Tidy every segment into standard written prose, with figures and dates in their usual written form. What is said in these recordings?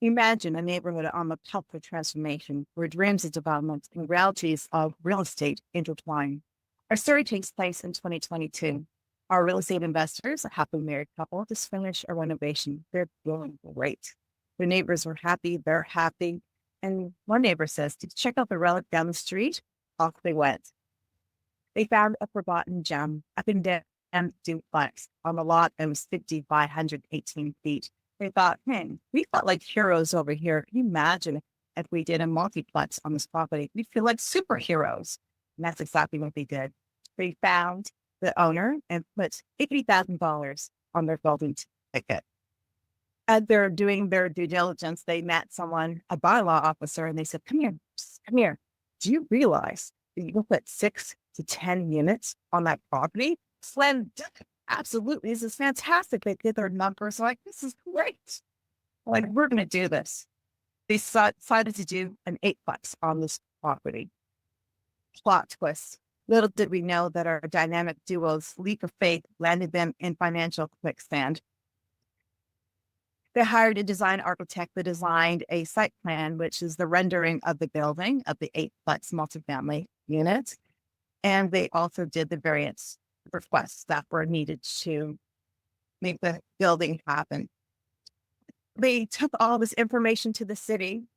Imagine a neighborhood on the cusp of transformation where dreams of development and realities of real estate intertwine. Our story takes place in 2022. Our real estate investors, a happily married couple, just finished a renovation. They're doing great. The neighbors were happy, they're happy. And one neighbor says, "Did you check out the relic down the street?" Off they went. They found a forgotten gem, a condemned duplex on a lot that was 50 by 118 feet. They thought, man, we felt like heroes over here. Can you imagine if we did a multiplex on this property? We feel like superheroes. And that's exactly what they did. They found the owner and put $80,000 on their golden ticket. As they're doing their due diligence, they met someone, a bylaw officer, and they said, "Come here, come here. Do you realize that you can put 6 to 10 units on that property?" Slam dunk. Absolutely. This is fantastic. They did their numbers. Like, this is great. Like, we're going to do this. They decided to do an eightplex on this property. Plot twist. Little did we know that our dynamic duo's leap of faith landed them in financial quicksand. They hired a design architect that designed a site plan, which is the rendering of the building of the eightplex multifamily unit. And they also did the variance requests that were needed to make the building happen. They took all this information to the city.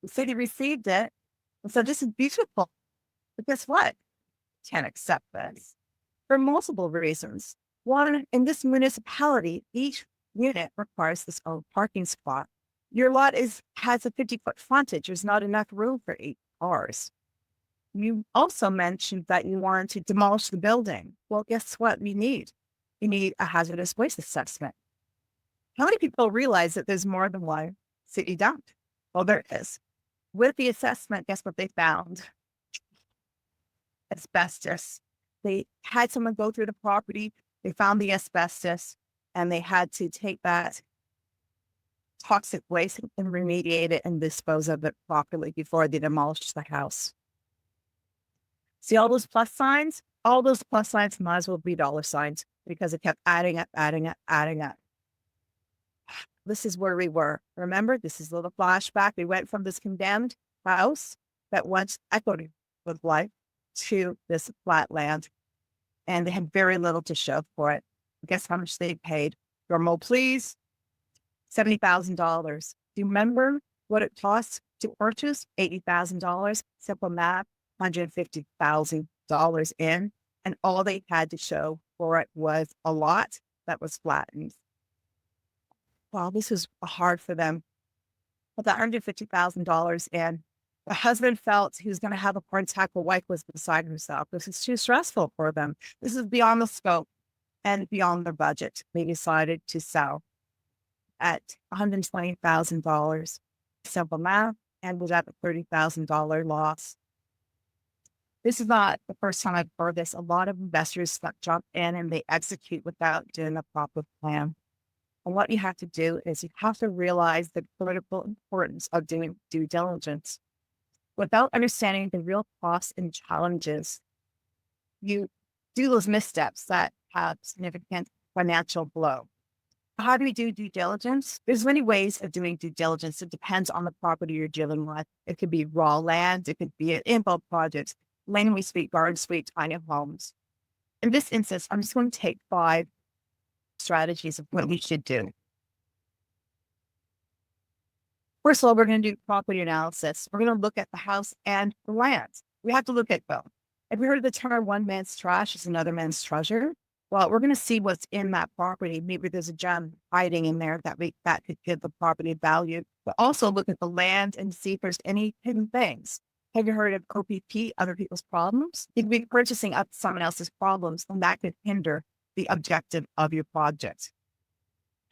The city received it and said, "This is beautiful." But guess what? Can't accept this for multiple reasons. One, in this municipality, each unit requires this own parking spot. Your lot has a 50-foot frontage. There's not enough room for 8 cars. You also mentioned that you wanted to demolish the building. Well, guess what you need? You need a hazardous waste assessment. How many people realize that there's more than one city dump? Well, there is. With the assessment, guess what they found? Asbestos. They had someone go through the property. They found the asbestos and they had to take that toxic waste and remediate it and dispose of it properly before they demolished the house. See all those plus signs? All those plus signs might as well be dollar signs because it kept adding up, adding up, adding up. This is where we were. Remember, this is a little flashback. We went from this condemned house that once echoed with life to this flat land, and they had very little to show for it. Guess how much they paid? Drum roll, please. $70,000. Do you remember what it cost to purchase? $80,000. Simple math, $150,000 in, and all they had to show for it was a lot that was flattened. Well, this was hard for them. With $150,000 in, the husband felt he was going to have a heart attack. The wife was beside herself. This is too stressful for them. This is beyond the scope and beyond their budget. They decided to sell at $120,000. Simple math, ended up a $30,000 loss. This is not the first time I've heard this. A lot of investors jump in and they execute without doing a proper plan. And what you have to do is you have to realize the critical importance of doing due diligence. Without understanding the real costs and challenges, you do those missteps that have significant financial blow. How do we do due diligence? There's many ways of doing due diligence. It depends on the property you're dealing with. It could be raw land. It could be an info project, laneway suite, garden suite, tiny homes. In this instance, I'm just going to take 5 strategies of what we should do. First of all, we're going to do property analysis. We're going to look at the house and the land. We have to look at both. Have you heard of the term one man's trash is another man's treasure? Well, we're going to see what's in that property. Maybe there's a gem hiding in there that could give the property value, but also look at the land and see if there's any hidden things. Have you heard of OPP, other people's problems? You could be purchasing up someone else's problems, and that could hinder the objective of your project.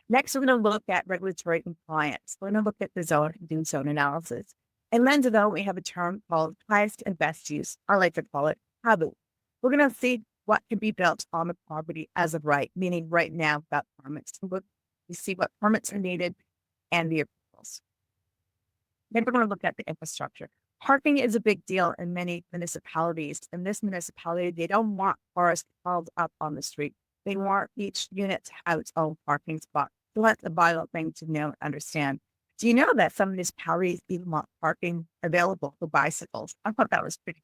Next, we're going to look at regulatory compliance. We're going to look at the zone and do zone analysis. In land development, we have a term called highest and best use. I like to call it HABU. We're going to see what can be built on the property as of right, meaning right now without permits. We see what permits are needed and the approvals. Then we're going to look at the infrastructure. Parking is a big deal in many municipalities. In this municipality, they don't want cars piled up on the street. They want each unit to have its own parking spot. So that's a vital thing to know and understand. Do you know that some municipalities even want parking available for bicycles? I thought that was pretty.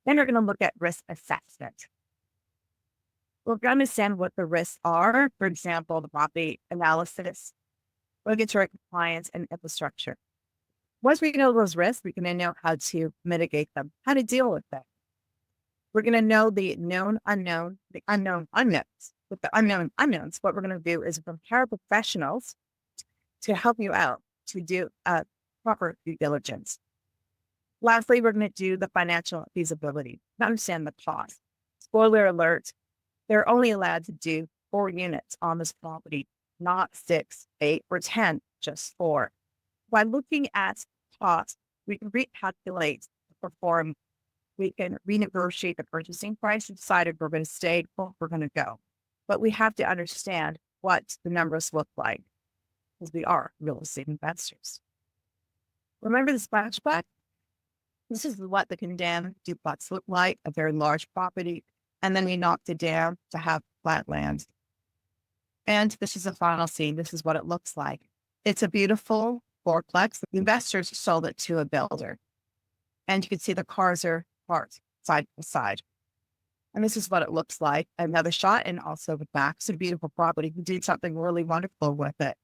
Then we're going to look at risk assessment. We're going to understand what the risks are. For example, the property analysis, regulatory compliance, and infrastructure. Once we know those risks, we're going to know how to mitigate them, how to deal with them. We're going to know the known unknown, the unknown unknowns. With the unknown unknowns, what we're going to do is prepare professionals to help you out to do proper due diligence. Lastly, we're going to do the financial feasibility, to understand the cost. Spoiler alert, they're only allowed to do 4 units on this property, not 6, 8, or 10, just 4. By looking at cost, we can recalculate the perform. We can renegotiate the purchasing price and decide if we're going to stay or we're going to go. But we have to understand what the numbers look like because we are real estate investors. Remember the splashback? This is what the condemned duplex looked like, a very large property. And then we knocked it down to have flat land. And this is the final scene. This is what it looks like. It's a beautiful fourplex. The investors sold it to a builder. And you can see the cars are parked side by side. And this is what it looks like. Another shot and also the back. It's a beautiful property. We did something really wonderful with it.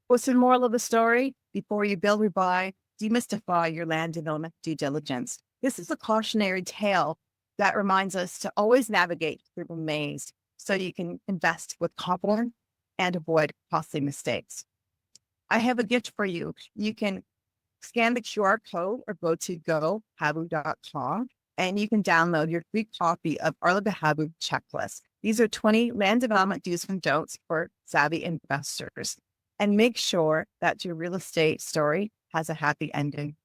What's the moral of the story? Before you build or buy, demystify your land development due diligence. This is a cautionary tale that reminds us to always navigate through the maze so you can invest with confidence and avoid costly mistakes. I have a gift for you. You can scan the QR code or go to gohabu.com and you can download your free copy of Arleca Habu checklist. These are 20 land development do's and don'ts for savvy investors. And make sure that your real estate story has a happy ending.